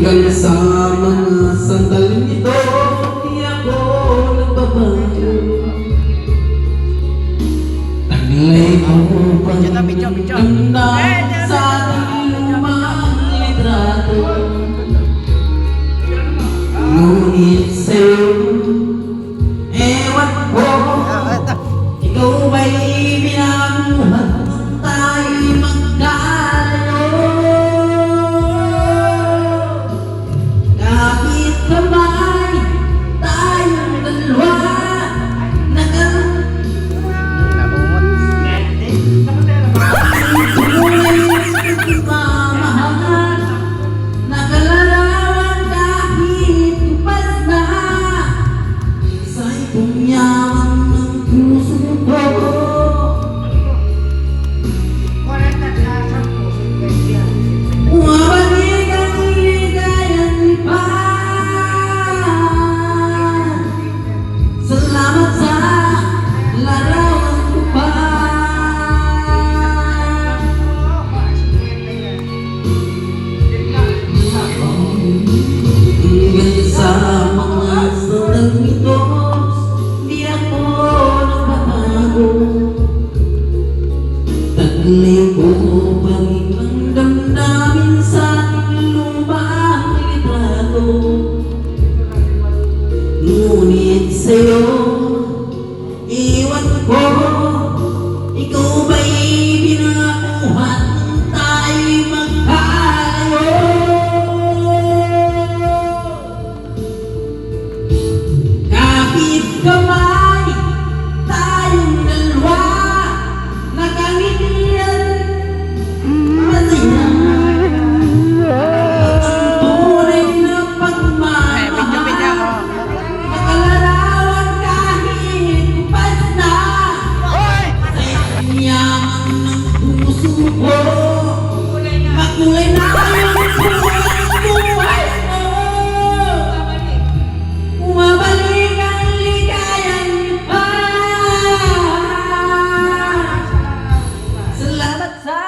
Hanggang sa mga sandaling ito, di ako nagbabago. Taglay mo pang damdam sa ating mga litrato. Ngunit sa'yo, ewan ko, ikaw ba'y binabuhat nung tayo'y magkalayo? Kapit kamay, tayong dalawa, mamahalan, nakalarawan kahit kupas na, isa'y punyawan ng puso ko. Umabalik ang ligayang lipan. Salamat sa larawan ko pa. Hanggang sa mga sandaling ito, di ako nagbabago. Taglay ko pa rin ang damdamin sa ating lumang litrato. Ngunit sa'yo, iwan ko, ikaw ba'y binabuhat nung tayo'y magkalayo? Kapit kamay, tayong dalawa, nakangitian, masaya. Ang tunay na pagmamahal, nakalarawan kahit kupas na, sa'y yaman ng puso ko. Makulay na yung buhay mo. Umabalik ang ligayang lipan. Salamat sa